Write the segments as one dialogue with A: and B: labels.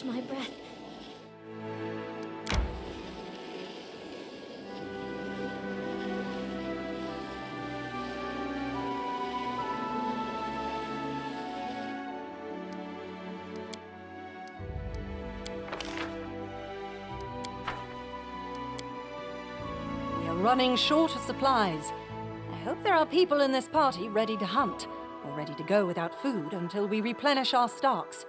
A: my breath.
B: We are running short of supplies. I hope there are people in this party ready to hunt, or ready to go without food until we replenish our stocks.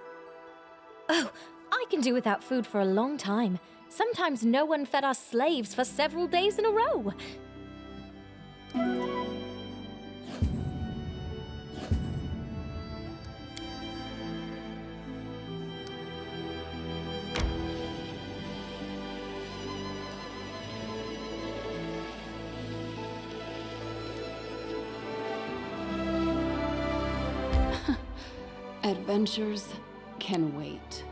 A: Oh, I can do without food for a long time. Sometimes no one fed our slaves for several days in a row.
C: Adventures can wait.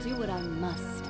C: do what I must.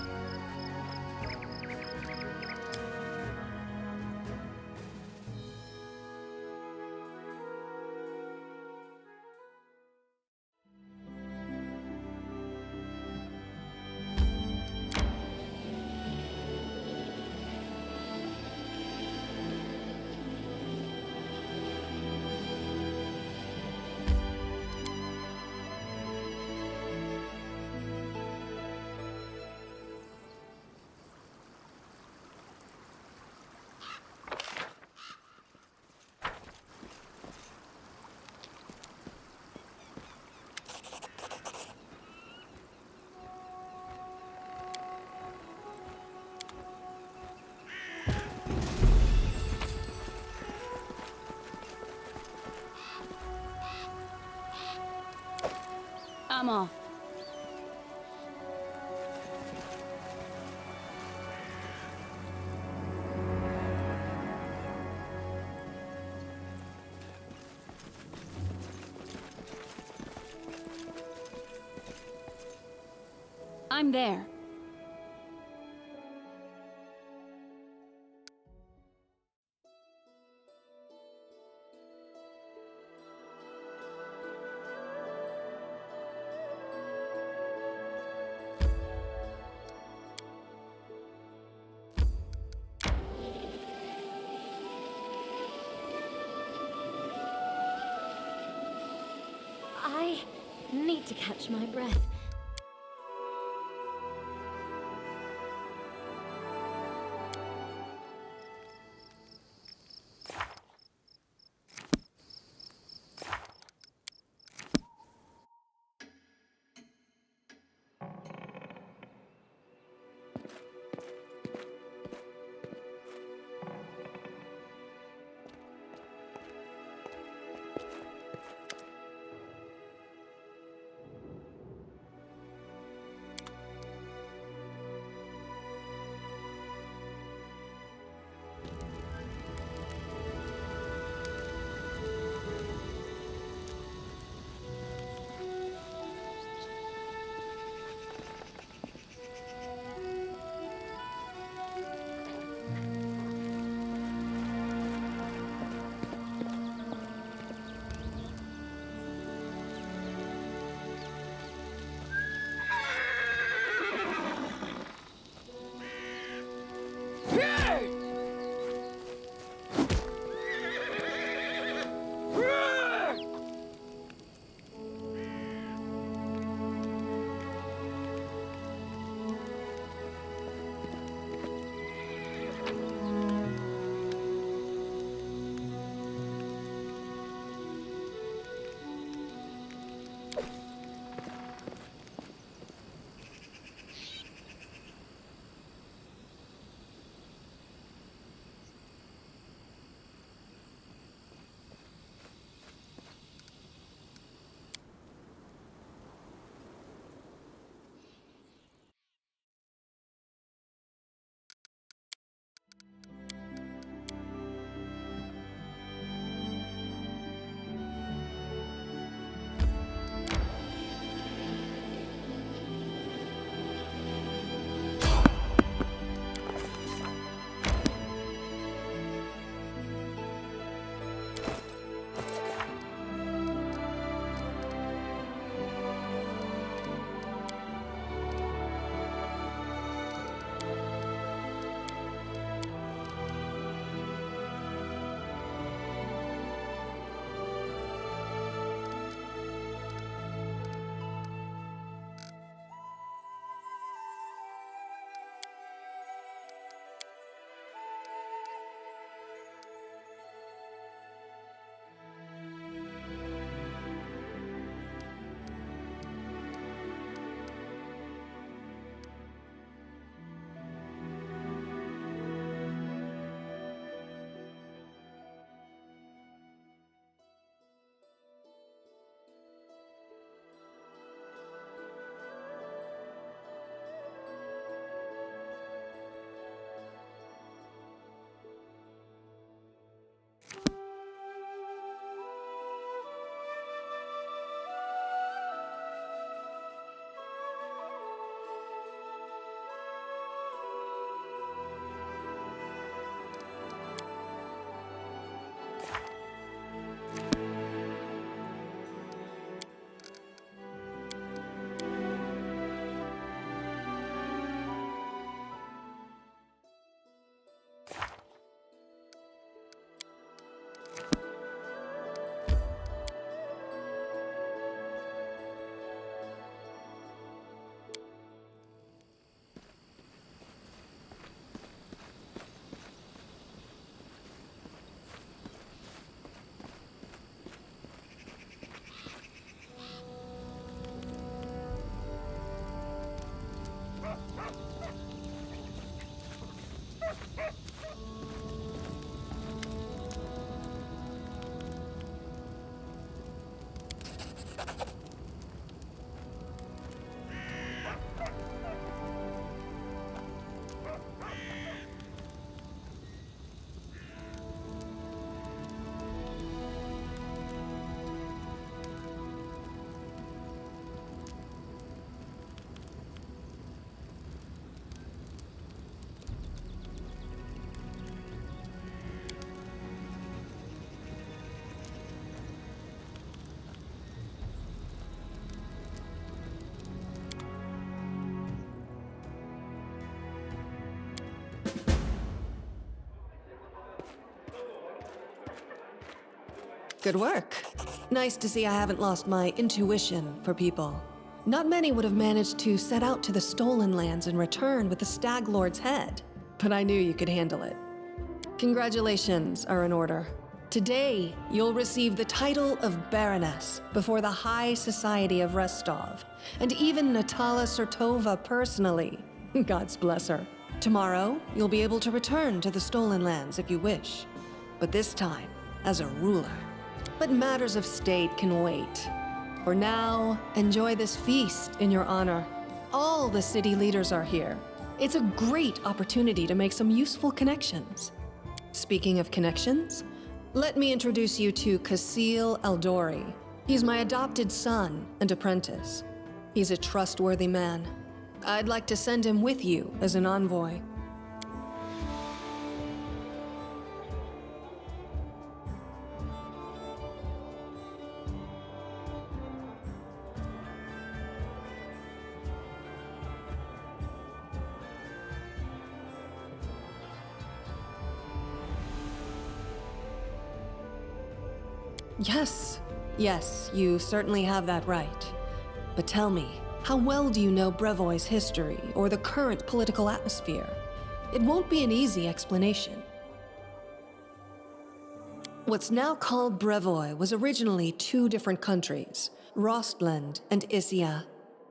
C: I'm off. I'm there.
A: I need to catch my breath.
D: Good work. Nice to see I haven't lost my intuition for people. Not many would have managed to set out to the Stolen Lands and return with the Stag Lord's head, but I knew you could handle it. Congratulations are in order. Today, you'll receive the title of Baroness before the High Society of Restov, and even Natala Sertova personally. God's bless her. Tomorrow, you'll be able to return to the Stolen Lands if you wish, but this time as a ruler. But matters of state can wait. For now, enjoy this feast in your honor. All the city leaders are here. It's a great opportunity to make some useful connections. Speaking of connections, let me introduce you to Kasil Eldori. He's my adopted son and apprentice. He's a trustworthy man. I'd like to send him with you as an envoy. Yes, you certainly have that right. But tell me, how well do you know Brevoy's history or the current political atmosphere? It won't be an easy explanation. What's now called Brevoy was originally two different countries, Rostland and Issia.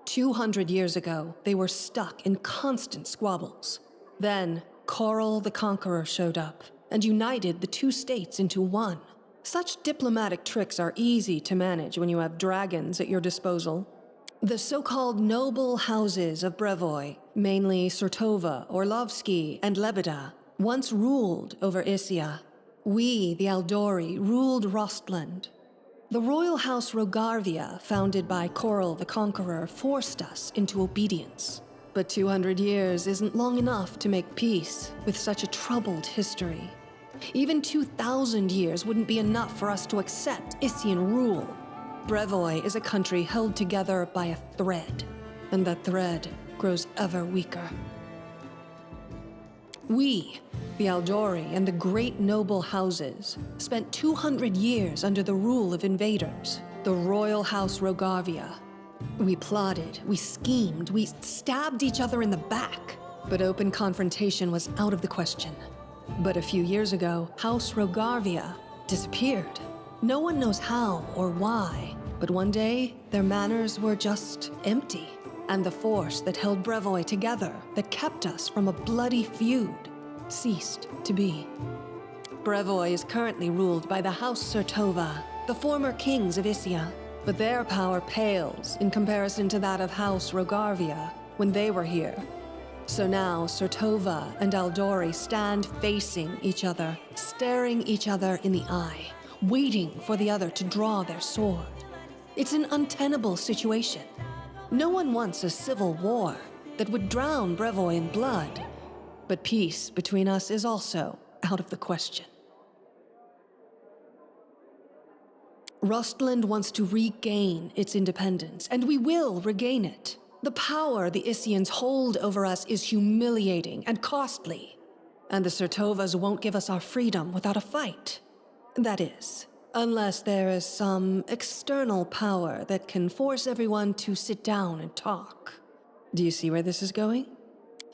D: 200 years ago, they were stuck in constant squabbles. Then, Coral the Conqueror showed up and united the two states into one. Such diplomatic tricks are easy to manage when you have dragons at your disposal. The so-called noble houses of Brevoy, mainly Sertova, Orlovsky, and Lebeda, once ruled over Issia. We, the Aldori, ruled Rostland. The royal house Rogarvia, founded by Coral the Conqueror, forced us into obedience. But 200 years isn't long enough to make peace with such a troubled history. Even 2,000 years wouldn't be enough for us to accept Issian rule. Brevoy is a country held together by a thread, and that thread grows ever weaker. We, the Aldori and the great noble houses, spent 200 years under the rule of invaders, the royal house Rogarvia. We plotted, we schemed, we stabbed each other in the back, but open confrontation was out of the question. But a few years ago, House Rogarvia disappeared. No one knows how or why, but one day, their manors were just empty. And the force that held Brevoy together, that kept us from a bloody feud, ceased to be. Brevoy is currently ruled by the House Sertova, the former kings of Issia, but their power pales in comparison to that of House Rogarvia when they were here. So now, Sertova and Aldori stand facing each other, staring each other in the eye, waiting for the other to draw their sword. It's an untenable situation. No one wants a civil war that would drown Brevoy in blood, but peace between us is also out of the question. Rostland wants to regain its independence, and we will regain it. The power the Issians hold over us is humiliating and costly, and the Sertovas won't give us our freedom without a fight. That is, unless there is some external power that can force everyone to sit down and talk. Do you see where this is going?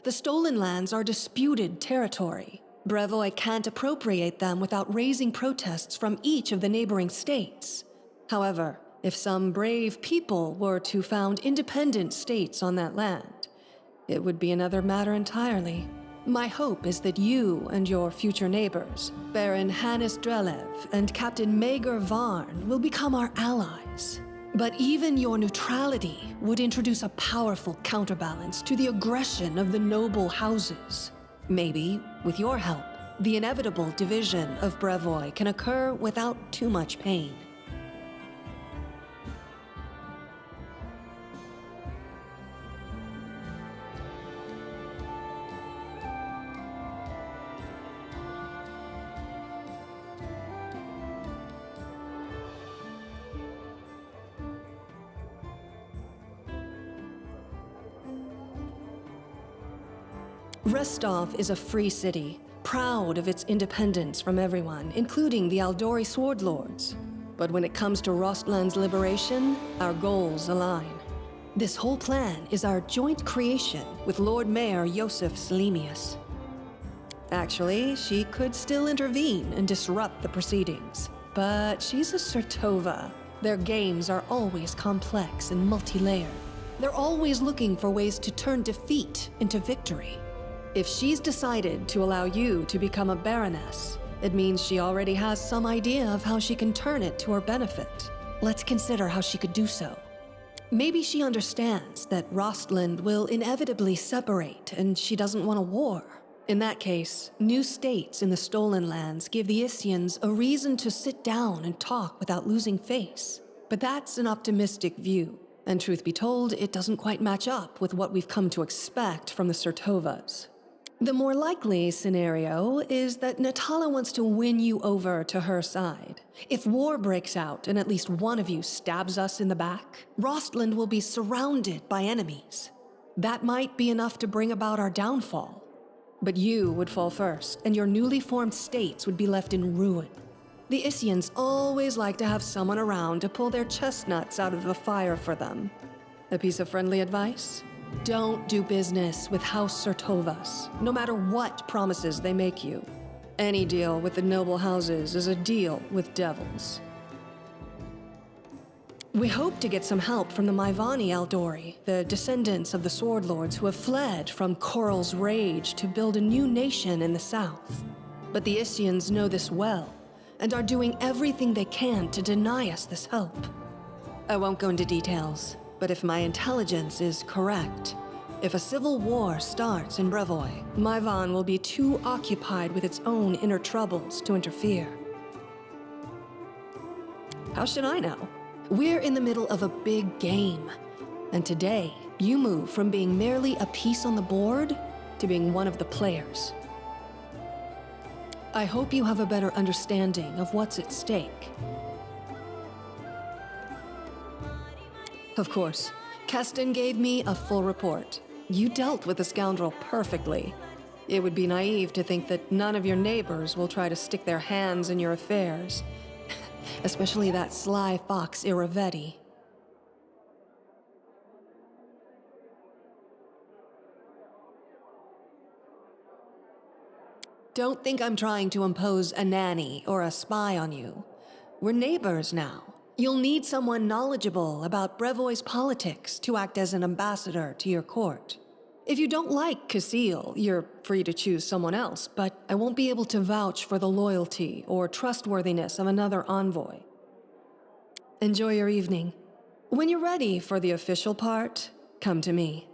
D: The Stolen Lands are disputed territory. Brevoy can't appropriate them without raising protests from each of the neighboring states. However, if some brave people were to found independent states on that land, it would be another matter entirely. My hope is that you and your future neighbors, Baron Hannes Drelev and Captain Mager Varn, will become our allies. But even your neutrality would introduce a powerful counterbalance to the aggression of the noble houses. Maybe, with your help, the inevitable division of Brevoy can occur without too much pain. Restov is a free city, proud of its independence from everyone, including the Aldori sword lords. But when it comes to Rostland's liberation, our goals align. This whole plan is our joint creation with Lord Mayor Yosef Selemius. Actually, she could still intervene and disrupt the proceedings. But she's a Sertova. Their games are always complex and multi-layered. They're always looking for ways to turn defeat into victory. If she's decided to allow you to become a Baroness, it means she already has some idea of how she can turn it to her benefit. Let's consider how she could do so. Maybe she understands that Rostland will inevitably separate and she doesn't want a war. In that case, new states in the Stolen Lands give the Isians a reason to sit down and talk without losing face. But that's an optimistic view, and truth be told, it doesn't quite match up with what we've come to expect from the Sertovas. The more likely scenario is that Natala wants to win you over to her side. If war breaks out and at least one of you stabs us in the back, Rostland will be surrounded by enemies. That might be enough to bring about our downfall. But you would fall first, and your newly formed states would be left in ruin. The Isians always like to have someone around to pull their chestnuts out of the fire for them. A piece of friendly advice? Don't do business with House Sertovas, no matter what promises they make you. Any deal with the noble houses is a deal with devils. We hope to get some help from the Maivani Eldori, the descendants of the Sword Lords who have fled from Koral's rage to build a new nation in the south. But the Isians know this well, and are doing everything they can to deny us this help. I won't go into details, but if my intelligence is correct, if a civil war starts in Brevoy, Maivan will be too occupied with its own inner troubles to interfere. How should I know? We're in the middle of a big game, and today, you move from being merely a piece on the board to being one of the players. I hope you have a better understanding of what's at stake. Of course, Keston gave me a full report. You dealt with the scoundrel perfectly. It would be naive to think that none of your neighbors will try to stick their hands in your affairs. Especially that sly fox Iravetti. Don't think I'm trying to impose a nanny or a spy on you. We're neighbors now. You'll need someone knowledgeable about Brevoy's politics to act as an ambassador to your court. If you don't like Casil, you're free to choose someone else, but I won't be able to vouch for the loyalty or trustworthiness of another envoy. Enjoy your evening. When you're ready for the official part, come to me.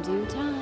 C: due time.